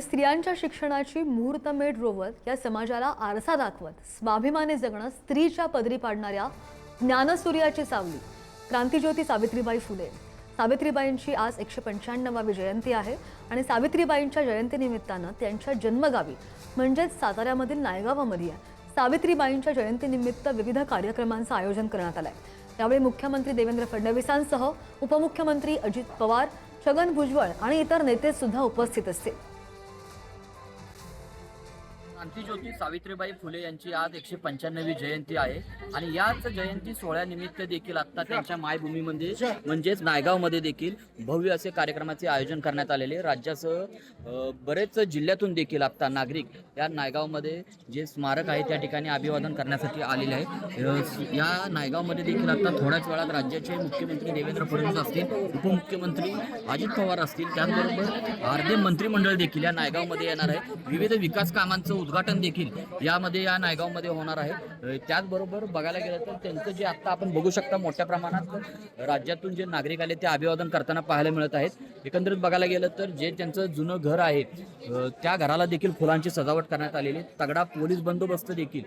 स्त्रियांच्या शिक्षणाची मुहूर्तमेढ रोवत या समाजाला आरसा दाखवत स्वाभिमानी जगणं स्त्रीच्या पदरी पाडणाऱ्या ज्ञानसूर्याची सावली क्रांतिज्योती सावित्रीबाई फुले। सावित्रीबाईंची आज 195वी जयंती आहे आणि सावित्रीबाईंच्या जयंतीनिमित्तानं त्यांच्या जन्मगावी म्हणजेच साताऱ्यामधील नायगावामध्ये सावित्रीबाईंच्या जयंतीनिमित्त विविध कार्यक्रमांचं आयोजन करण्यात आलंय। यावेळी मुख्यमंत्री देवेंद्र फडणवीसांसह उपमुख्यमंत्री अजित पवार, छगन भुजबळ आणि इतर नेते सुद्धा उपस्थित असतील। क्रांतिज्योती सावित्रीबाई फुले यांची आज 195वी जयंती आहे आणि याच जयंती सोहळ्यानिमित्त देखील आता त्यांच्या मायभूमीमध्ये म्हणजेच नायगावमध्ये देखील भव्य असे कार्यक्रमाचे आयोजन करण्यात आलेले। राज्यासह बरेच जिल्ह्यातून देखील आता नागरिक या नायगावमध्ये जे स्मारक आहे त्या ठिकाणी अभिवादन करण्यासाठी आलेले आहे। या नायगावमध्ये देखील आता थोड्याच वेळात राज्याचे मुख्यमंत्री देवेंद्र फडणवीस असतील, उपमुख्यमंत्री अजित पवार असतील, त्याचबरोबर अर्धे मंत्रिमंडळ देखील या नायगावमध्ये येणार आहे। विविध विकास कामांचं उद्घाटन देखील यामध्ये या नायगावमध्ये होणार आहे। त्याचबरोबर बघायला गेलं तर त्यांचं जे आता आपण बघू शकता मोठ्या प्रमाणात राज्यातून जे नागरिक आले ते अभिवादन करताना पाहायला मिळत आहेत। एकंदरीत बघायला गेलं तर जे त्यांचं जुनं घर आहे त्या घराला देखील फुलांची सजावट करण्यात आलेली, तगडा पोलीस बंदोबस्त देखील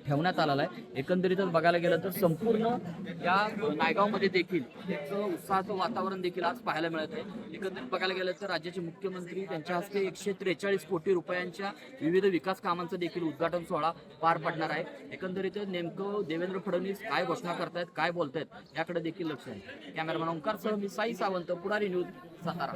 ठेवण्यात आलेला आहे। एकंदरीतच बघायला गेलं तर संपूर्ण या नायगावमध्ये देखील एक उत्साहाचं वातावरण देखील आज पाहायला मिळत आहे। एकंदरीत बघायला गेलं तर राज्याचे मुख्यमंत्री त्यांच्या हस्ते 143 कोटी रुपयांच्या विविध विकास कामांचं देखील उद्घाटन सोहळा पार पडणार आहे। एकंदरीत नेमकं देवेंद्र फडणवीस काय घोषणा करतायत, काय बोलतायत याकडे देखील लक्ष आहे। कॅमेरामॅन ओंकारसह मी साई सावंत, पुढारी न्यूज, सातारा।